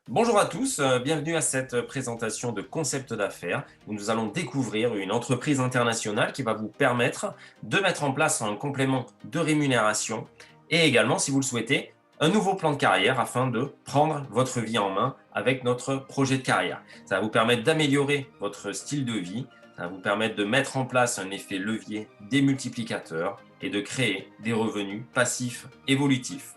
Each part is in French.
Bonjour à tous, bienvenue à cette présentation de concept d'affaires où nous allons découvrir une entreprise internationale qui va vous permettre de mettre en place un complément de rémunération et également, si vous le souhaitez, un nouveau plan de carrière afin de prendre votre vie en main avec notre projet de carrière. Ça va vous permettre d'améliorer votre style de vie, ça va vous permettre de mettre en place un effet levier démultiplicateur et de créer des revenus passifs évolutifs.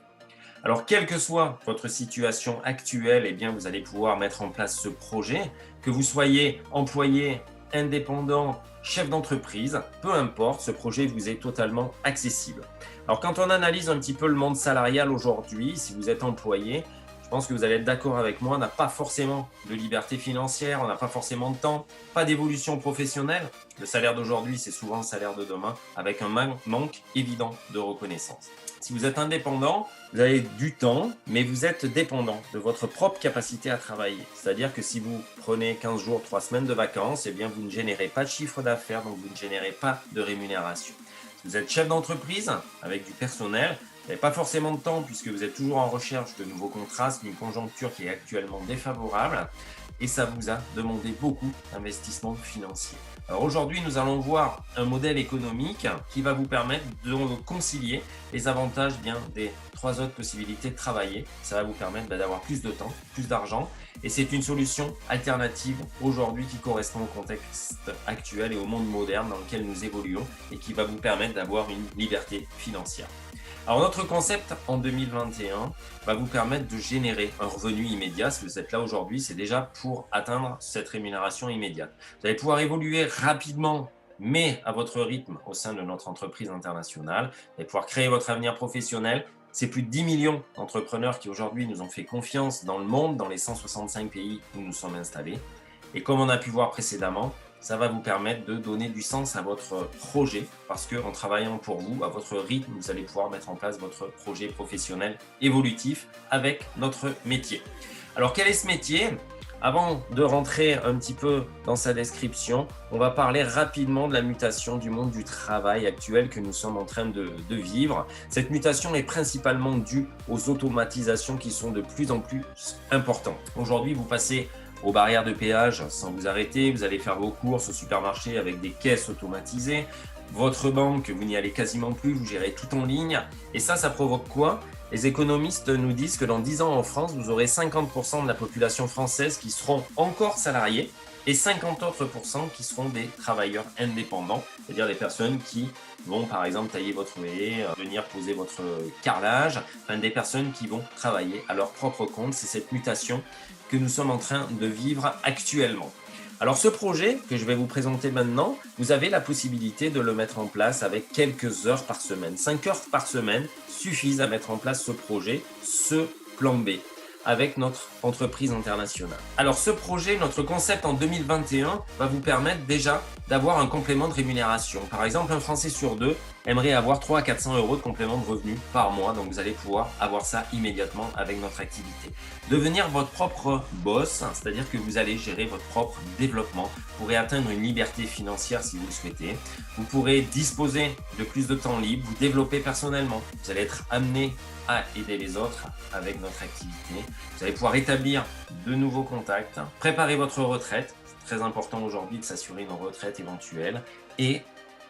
Alors, quelle que soit votre situation actuelle, eh bien, vous allez pouvoir mettre en place ce projet, que vous soyez employé, indépendant, chef d'entreprise, peu importe, ce projet vous est totalement accessible. Alors, quand on analyse un petit peu le monde salarial aujourd'hui, si vous êtes employé, je pense que vous allez être d'accord avec moi, on n'a pas forcément de liberté financière, on n'a pas forcément de temps, pas d'évolution professionnelle. Le salaire d'aujourd'hui, c'est souvent le salaire de demain, avec un manque évident de reconnaissance. Si vous êtes indépendant, vous avez du temps, mais vous êtes dépendant de votre propre capacité à travailler. C'est-à-dire que si vous prenez 15 jours, 3 semaines de vacances, eh bien vous ne générez pas de chiffre d'affaires, donc vous ne générez pas de rémunération. Si vous êtes chef d'entreprise avec du personnel, vous n'avez pas forcément de temps puisque vous êtes toujours en recherche de nouveaux contrats, c'est une conjoncture qui est actuellement défavorable et ça vous a demandé beaucoup d'investissement financier. Alors aujourd'hui, nous allons voir un modèle économique qui va vous permettre de concilier les avantages bien des 3 autres possibilités de travailler. Ça va vous permettre d'avoir plus de temps, plus d'argent et c'est une solution alternative aujourd'hui qui correspond au contexte actuel et au monde moderne dans lequel nous évoluons et qui va vous permettre d'avoir une liberté financière. Alors notre concept en 2021 va vous permettre de générer un revenu immédiat. Si vous êtes là aujourd'hui, c'est déjà pour atteindre cette rémunération immédiate. Vous allez pouvoir évoluer rapidement, mais à votre rythme au sein de notre entreprise internationale. Vous allez pouvoir créer votre avenir professionnel. C'est plus de 10 millions d'entrepreneurs qui aujourd'hui nous ont fait confiance dans le monde, dans les 165 pays où nous sommes installés. Et comme on a pu voir précédemment, ça va vous permettre de donner du sens à votre projet parce qu'en travaillant pour vous, à votre rythme, vous allez pouvoir mettre en place votre projet professionnel évolutif avec notre métier. Alors, quel est ce métier ? Avant de rentrer un petit peu dans sa description, on va parler rapidement de la mutation du monde du travail actuel que nous sommes en train de vivre. Cette mutation est principalement due aux automatisations qui sont de plus en plus importantes. Aujourd'hui, vous passez aux barrières de péage sans vous arrêter, vous allez faire vos courses au supermarché avec des caisses automatisées, votre banque, vous n'y allez quasiment plus, vous gérez tout en ligne. Et ça provoque quoi ? Les économistes nous disent que dans 10 ans en France, vous aurez 50% de la population française qui seront encore salariés et 50 autres pourcents qui seront des travailleurs indépendants, c'est-à-dire des personnes qui vont par exemple tailler votre haie, venir poser votre carrelage, enfin des personnes qui vont travailler à leur propre compte. C'est cette mutation que nous sommes en train de vivre actuellement. Alors ce projet que je vais vous présenter maintenant, vous avez la possibilité de le mettre en place avec quelques heures par semaine. 5 heures par semaine suffisent à mettre en place ce projet, ce plan B, avec notre entreprise internationale. Alors ce projet, notre concept en 2021, va vous permettre déjà d'avoir un complément de rémunération. Par exemple, un Français sur 2 aimerait avoir 300 à 400 euros de complément de revenus par mois, donc vous allez pouvoir avoir ça immédiatement avec notre activité. Devenir votre propre boss, c'est-à-dire que vous allez gérer votre propre développement, vous pourrez atteindre une liberté financière si vous le souhaitez, vous pourrez disposer de plus de temps libre, vous développer personnellement, vous allez être amené à aider les autres avec notre activité, vous allez pouvoir établir de nouveaux contacts, préparer votre retraite, c'est très important aujourd'hui de s'assurer une retraite éventuelle et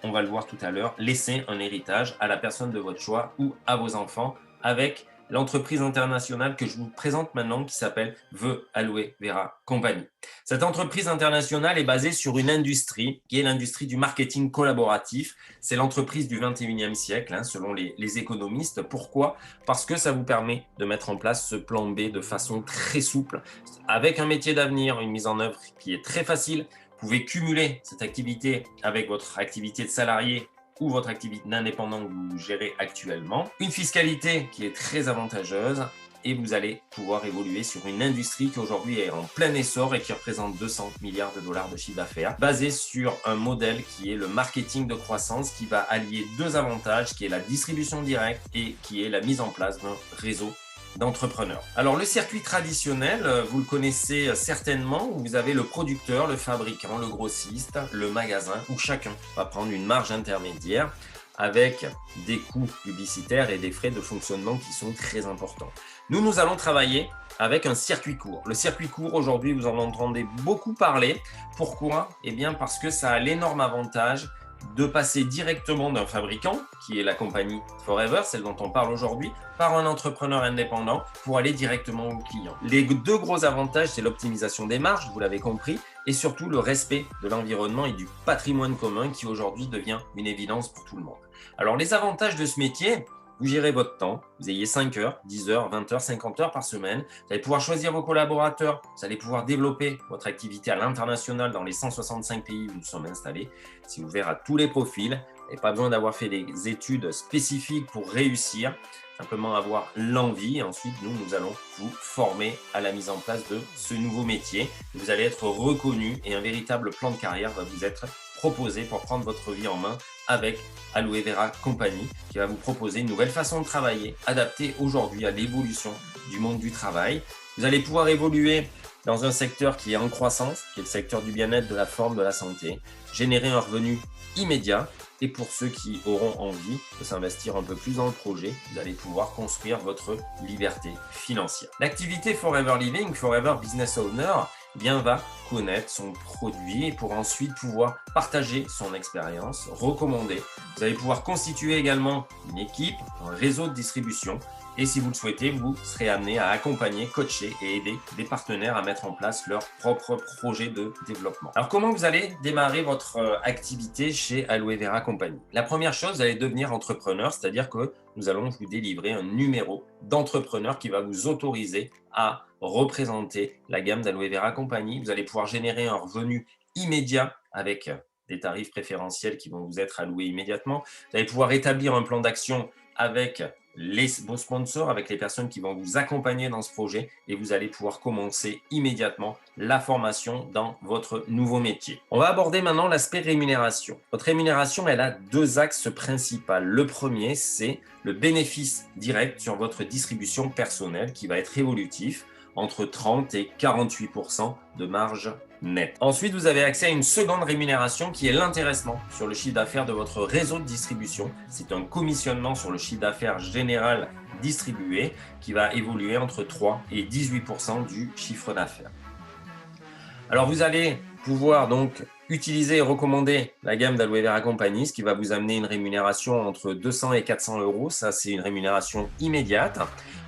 on va le voir tout à l'heure, laisser un héritage à la personne de votre choix ou à vos enfants avec l'entreprise internationale que je vous présente maintenant qui s'appelle The Aloe Vera Company. Cette entreprise internationale est basée sur une industrie qui est l'industrie du marketing collaboratif. C'est l'entreprise du 21e siècle, selon les économistes. Pourquoi ? Parce que ça vous permet de mettre en place ce plan B de façon très souple, avec un métier d'avenir, une mise en œuvre qui est très facile. Vous pouvez cumuler cette activité avec votre activité de salarié ou votre activité d'indépendant que vous gérez actuellement. Une fiscalité qui est très avantageuse et vous allez pouvoir évoluer sur une industrie qui aujourd'hui est en plein essor et qui représente 200 milliards de dollars de chiffre d'affaires, basée sur un modèle qui est le marketing de croissance qui va allier 2 avantages, qui est la distribution directe et qui est la mise en place d'un réseau d'entrepreneurs. Alors le circuit traditionnel, vous le connaissez certainement, vous avez le producteur, le fabricant, le grossiste, le magasin où chacun va prendre une marge intermédiaire avec des coûts publicitaires et des frais de fonctionnement qui sont très importants. Nous allons travailler avec un circuit court. Le circuit court, aujourd'hui, vous en entendez beaucoup parler. Pourquoi? Eh bien, parce que ça a l'énorme avantage de passer directement d'un fabricant, qui est la compagnie Forever, celle dont on parle aujourd'hui, par un entrepreneur indépendant pour aller directement au client. Les deux gros avantages, c'est l'optimisation des marges, vous l'avez compris, et surtout le respect de l'environnement et du patrimoine commun qui aujourd'hui devient une évidence pour tout le monde. Alors les avantages de ce métier, vous gérez votre temps, vous ayez 5 heures, 10 heures, 20 heures, 50 heures par semaine. Vous allez pouvoir choisir vos collaborateurs, vous allez pouvoir développer votre activité à l'international dans les 165 pays où nous sommes installés. C'est ouvert à tous les profils. Vous n'avez pas besoin d'avoir fait des études spécifiques pour réussir, simplement avoir l'envie. Et ensuite, nous allons vous former à la mise en place de ce nouveau métier. Vous allez être reconnu et un véritable plan de carrière va vous être proposé pour prendre votre vie en main avec Aloe Vera Company, qui va vous proposer une nouvelle façon de travailler, adaptée aujourd'hui à l'évolution du monde du travail. Vous allez pouvoir évoluer dans un secteur qui est en croissance, qui est le secteur du bien-être, de la forme, de la santé, générer un revenu immédiat. Et pour ceux qui auront envie de s'investir un peu plus dans le projet, vous allez pouvoir construire votre liberté financière. L'activité Forever Living, Forever Business Owner, bien va connaître son produit et pour ensuite pouvoir partager son expérience, recommander. Vous allez pouvoir constituer également une équipe, un réseau de distribution et si vous le souhaitez, vous serez amené à accompagner, coacher et aider des partenaires à mettre en place leur propre projet de développement. Alors comment vous allez démarrer votre activité chez Aloe Vera Company? La première chose, vous allez devenir entrepreneur, c'est-à-dire que nous allons vous délivrer un numéro d'entrepreneur qui va vous autoriser à représenter la gamme d'Aloe Vera Company. Vous allez pouvoir générer un revenu immédiat avec des tarifs préférentiels qui vont vous être alloués immédiatement. Vous allez pouvoir établir un plan d'action avec vos sponsors, avec les personnes qui vont vous accompagner dans ce projet et vous allez pouvoir commencer immédiatement la formation dans votre nouveau métier. On va aborder maintenant l'aspect rémunération. Votre rémunération, elle a deux axes principaux. Le premier, c'est le bénéfice direct sur votre distribution personnelle qui va être évolutif entre 30 et 48% de marge nette. Ensuite, vous avez accès à une seconde rémunération qui est l'intéressement sur le chiffre d'affaires de votre réseau de distribution. C'est un commissionnement sur le chiffre d'affaires général distribué qui va évoluer entre 3 et 18% du chiffre d'affaires. Alors, vous allez pouvoir donc utiliser et recommander la gamme d'Aloe Vera Company, ce qui va vous amener une rémunération entre 200 et 400 euros. Ça, c'est une rémunération immédiate.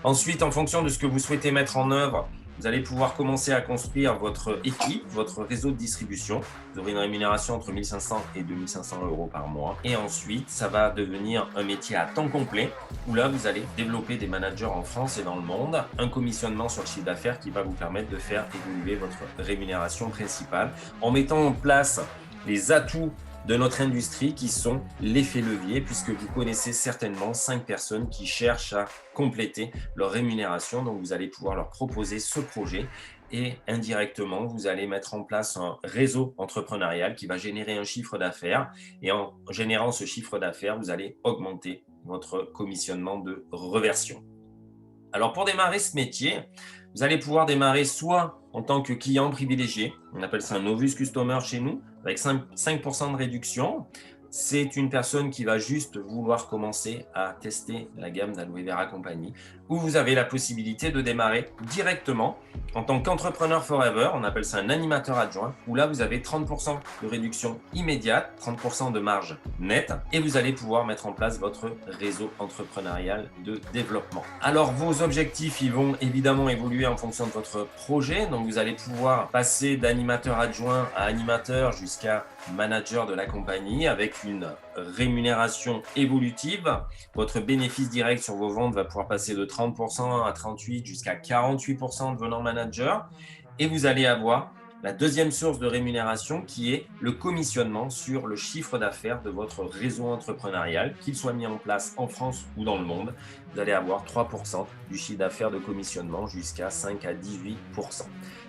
Ensuite, en fonction de ce que vous souhaitez mettre en œuvre, vous allez pouvoir commencer à construire votre équipe, votre réseau de distribution. Vous aurez une rémunération entre 1 500 et 2 500 euros par mois. Et ensuite, ça va devenir un métier à temps complet où là, vous allez développer des managers en France et dans le monde. Un commissionnement sur le chiffre d'affaires qui va vous permettre de faire évoluer votre rémunération principale en mettant en place les atouts de notre industrie qui sont l'effet levier, puisque vous connaissez certainement 5 personnes qui cherchent à compléter leur rémunération. Donc, vous allez pouvoir leur proposer ce projet et indirectement, vous allez mettre en place un réseau entrepreneurial qui va générer un chiffre d'affaires. Et en générant ce chiffre d'affaires, vous allez augmenter votre commissionnement de reversion. Alors, pour démarrer ce métier, vous allez pouvoir démarrer soit en tant que client privilégié, on appelle ça un Novus Customer chez nous, avec 5% de réduction. C'est une personne qui va juste vouloir commencer à tester la gamme d'Aloe Vera Company, où vous avez la possibilité de démarrer directement en tant qu'entrepreneur forever, on appelle ça un animateur adjoint, où là vous avez 30% de réduction immédiate, 30% de marge nette, et vous allez pouvoir mettre en place votre réseau entrepreneurial de développement. Alors vos objectifs, ils vont évidemment évoluer en fonction de votre projet, donc vous allez pouvoir passer d'animateur adjoint à animateur jusqu'à manager de la compagnie avec une rémunération évolutive. Votre bénéfice direct sur vos ventes va pouvoir passer de 30% à 38% jusqu'à 48% devenant manager. Et vous allez avoir la deuxième source de rémunération qui est le commissionnement sur le chiffre d'affaires de votre réseau entrepreneurial, qu'il soit mis en place en France ou dans le monde. Vous allez avoir 3% du chiffre d'affaires de commissionnement jusqu'à 5 à 18%.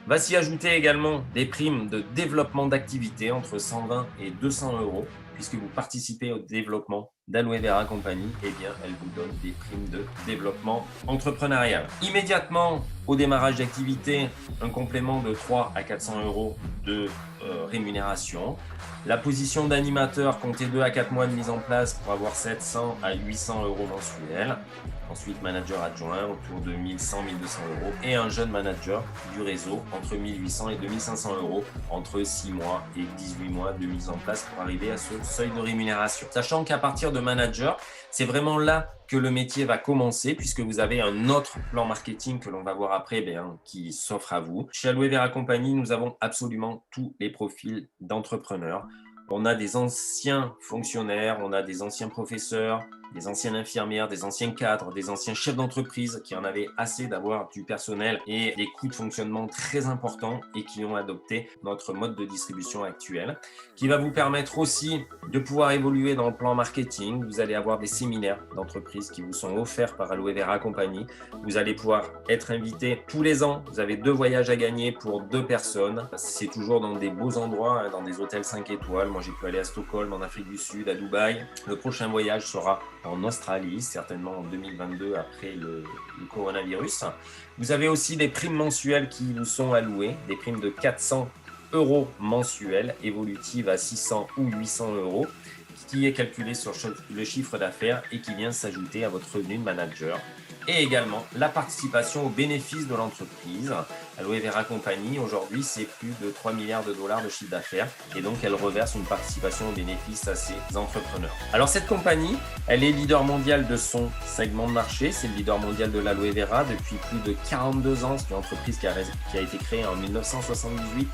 Va s'y ajouter également des primes de développement d'activité entre 120 et 200 euros. Puisque vous participez au développement d'Aloe Vera Company, eh bien, elle vous donne des primes de développement entrepreneurial. Immédiatement, Au démarrage d'activité, un complément de 3 à 400 euros de rémunération. La position d'animateur, comptez 2 à 4 mois de mise en place pour avoir 700 à 800 euros mensuels. Ensuite, manager adjoint autour de 1100 1200 euros et un jeune manager du réseau entre 1800 et 2500 euros entre 6 mois et 18 mois de mise en place pour arriver à ce seuil de rémunération. Sachant qu'à partir de manager, c'est vraiment là que le métier va commencer puisque vous avez un autre plan marketing que l'on va voir après qui s'offre à vous. Chez Aloe Vera Company, nous avons absolument tous les profils d'entrepreneurs. On a des anciens fonctionnaires, on a des anciens professeurs, des anciennes infirmières, des anciens cadres, des anciens chefs d'entreprise qui en avaient assez d'avoir du personnel et des coûts de fonctionnement très importants et qui ont adopté notre mode de distribution actuel, qui va vous permettre aussi de pouvoir évoluer dans le plan marketing. Vous allez avoir des séminaires d'entreprise qui vous sont offerts par Aloe Vera Company. Vous allez pouvoir être invité tous les ans. Vous avez 2 voyages à gagner pour 2 personnes. C'est toujours dans des beaux endroits, dans des hôtels 5 étoiles. Moi, j'ai pu aller à Stockholm, en Afrique du Sud, à Dubaï. Le prochain voyage sera en Australie, certainement en 2022 après le coronavirus. Vous avez aussi des primes mensuelles qui vous sont allouées, des primes de 400 euros mensuels, évolutives à 600 ou 800 euros, qui est calculé sur le chiffre d'affaires et qui vient s'ajouter à votre revenu de manager. Et également la participation aux bénéfices de l'entreprise. Aloe Vera Company, aujourd'hui, c'est plus de 3 milliards de dollars de chiffre d'affaires et donc elle reverse une participation aux bénéfices à ses entrepreneurs. Alors cette compagnie, elle est leader mondial de son segment de marché, c'est le leader mondial de l'aloe vera depuis plus de 42 ans. C'est une entreprise qui a été créée en 1978,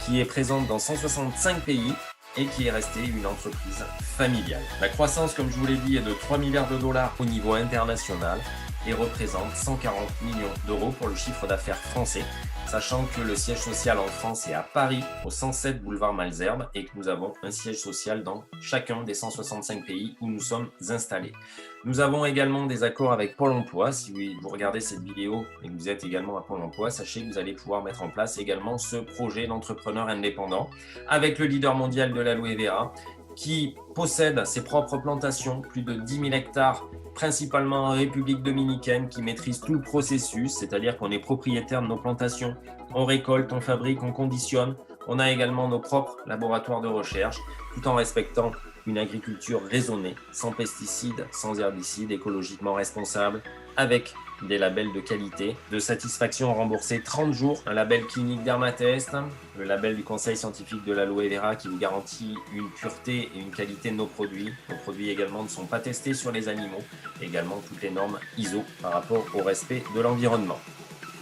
qui est présente dans 165 pays et qui est restée une entreprise familiale. La croissance, comme je vous l'ai dit, est de 3 milliards de dollars au niveau international et représente 140 millions d'euros pour le chiffre d'affaires français, sachant que le siège social en France est à Paris, au 107 boulevard Malesherbes, et que nous avons un siège social dans chacun des 165 pays où nous sommes installés. Nous avons également des accords avec Pôle emploi. Si vous regardez cette vidéo et que vous êtes également à Pôle emploi, sachez que vous allez pouvoir mettre en place également ce projet d'entrepreneur indépendant avec le leader mondial de l'aloe vera qui possède ses propres plantations, plus de 10 000 hectares, principalement en République dominicaine, qui maîtrise tout le processus, c'est-à-dire qu'on est propriétaire de nos plantations, on récolte, on fabrique, on conditionne. On a également nos propres laboratoires de recherche, tout en respectant une agriculture raisonnée, sans pesticides, sans herbicides, écologiquement responsable, avec des labels de qualité, de satisfaction remboursés 30 jours, un label clinique Dermatest, le label du conseil scientifique de l'aloe vera qui vous garantit une pureté et une qualité de nos produits. Nos produits également ne sont pas testés sur les animaux, également toutes les normes ISO par rapport au respect de l'environnement.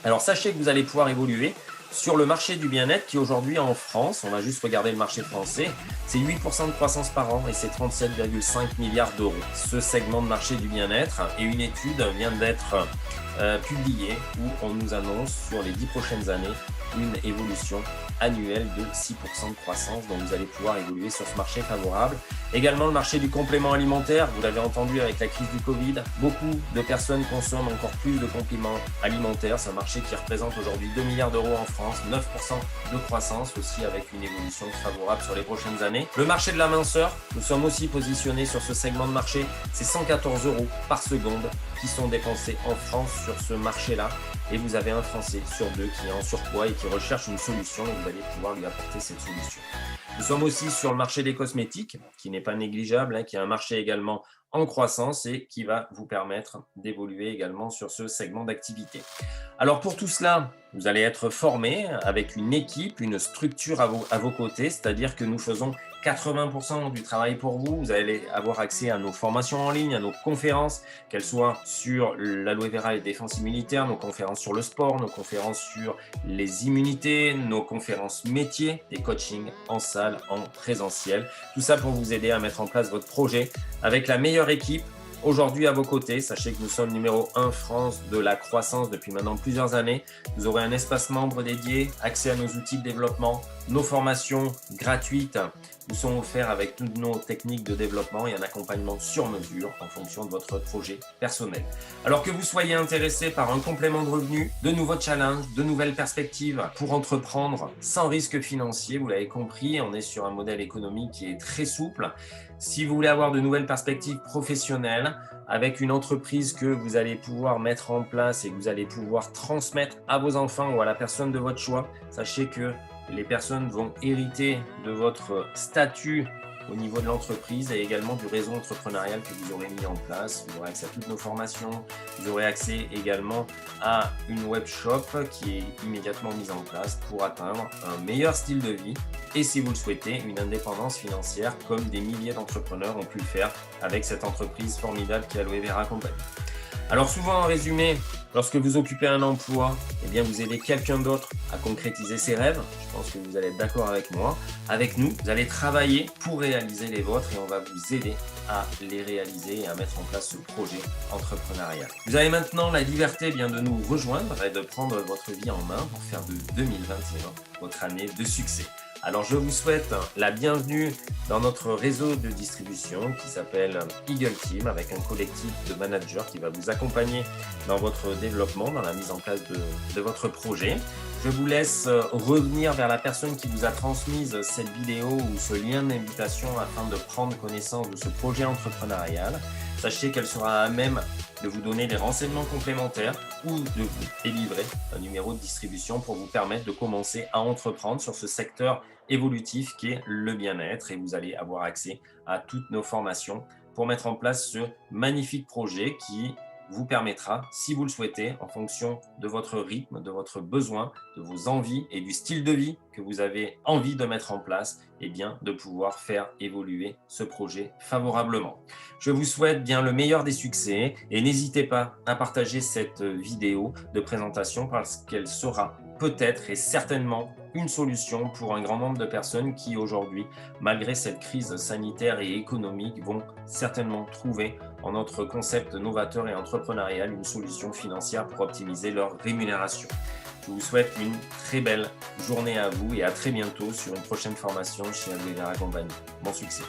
Alors sachez que vous allez pouvoir évoluer sur le marché du bien-être qui aujourd'hui en France, on va juste regarder le marché français, c'est 8% de croissance par an et c'est 37,5 milliards d'euros. Ce segment de marché du bien-être et une étude vient d'être publiée où on nous annonce sur les 10 prochaines années une évolution annuelle de 6% de croissance, donc vous allez pouvoir évoluer sur ce marché favorable. Également le marché du complément alimentaire, vous l'avez entendu avec la crise du Covid, beaucoup de personnes consomment encore plus de compléments alimentaires, c'est un marché qui représente aujourd'hui 2 milliards d'euros en France, 9% de croissance aussi avec une évolution favorable sur les prochaines années. Le marché de la minceur, nous sommes aussi positionnés sur ce segment de marché, c'est 114 euros par seconde qui sont dépensés en France sur ce marché-là. Et vous avez un Français sur 2 qui est en surpoids et qui recherche une solution et vous allez pouvoir lui apporter cette solution. Nous sommes aussi sur le marché des cosmétiques, qui n'est pas négligeable, qui est un marché également en croissance et qui va vous permettre d'évoluer également sur ce segment d'activité. Alors pour tout cela, vous allez être formé avec une équipe, une structure à vos côtés, c'est-à-dire que nous faisons 80% du travail pour vous. Vous allez avoir accès à nos formations en ligne, à nos conférences, qu'elles soient sur l'aloe vera et défense immunitaire, nos conférences sur le sport, nos conférences sur les immunités, nos conférences métiers, des coachings en salle, en présentiel. Tout ça pour vous aider à mettre en place votre projet avec la meilleure équipe aujourd'hui à vos côtés. Sachez que nous sommes numéro 1 France de la croissance depuis maintenant plusieurs années. Vous aurez un espace membre dédié, accès à nos outils de développement, nos formations gratuites vous sont offertes avec toutes nos techniques de développement et un accompagnement sur mesure en fonction de votre projet personnel. Alors que vous soyez intéressé par un complément de revenus, de nouveaux challenges, de nouvelles perspectives pour entreprendre sans risque financier, vous l'avez compris, on est sur un modèle économique qui est très souple. Si vous voulez avoir de nouvelles perspectives professionnelles, avec une entreprise que vous allez pouvoir mettre en place et que vous allez pouvoir transmettre à vos enfants ou à la personne de votre choix, sachez que les personnes vont hériter de votre statut au niveau de l'entreprise et également du réseau entrepreneurial que vous aurez mis en place. Vous aurez accès à toutes nos formations, vous aurez accès également à une web shop qui est immédiatement mise en place pour atteindre un meilleur style de vie et, si vous le souhaitez, une indépendance financière comme des milliers d'entrepreneurs ont pu le faire avec cette entreprise formidable qui est Aloe Vera Company. Alors souvent, en résumé, lorsque vous occupez un emploi, eh bien vous aidez quelqu'un d'autre à concrétiser ses rêves. Je pense que vous allez être d'accord avec moi. Avec nous, vous allez travailler pour réaliser les vôtres et on va vous aider à les réaliser et à mettre en place ce projet entrepreneurial. Vous avez maintenant la liberté de nous rejoindre et de prendre votre vie en main pour faire de 2021 votre année de succès. Alors je vous souhaite la bienvenue dans notre réseau de distribution qui s'appelle Eagle Team, avec un collectif de managers qui va vous accompagner dans votre développement, dans la mise en place de votre projet. Je vous laisse revenir vers la personne qui vous a transmis cette vidéo ou ce lien d'invitation afin de prendre connaissance de ce projet entrepreneurial. Sachez qu'elle sera à même de vous donner des renseignements complémentaires ou de vous délivrer un numéro de distribution pour vous permettre de commencer à entreprendre sur ce secteur évolutif qui est le bien-être, et vous allez avoir accès à toutes nos formations pour mettre en place ce magnifique projet qui vous permettra, si vous le souhaitez, en fonction de votre rythme, de votre besoin, de vos envies et du style de vie que vous avez envie de mettre en place, eh bien, de pouvoir faire évoluer ce projet favorablement. Je vous souhaite bien le meilleur des succès et n'hésitez pas à partager cette vidéo de présentation parce qu'elle sera peut-être et certainement une solution pour un grand nombre de personnes qui aujourd'hui, malgré cette crise sanitaire et économique, vont certainement trouver en notre concept novateur et entrepreneurial une solution financière pour optimiser leur rémunération. Je vous souhaite une très belle journée à vous et à très bientôt sur une prochaine formation chez Aloe Vera Company. Bon succès!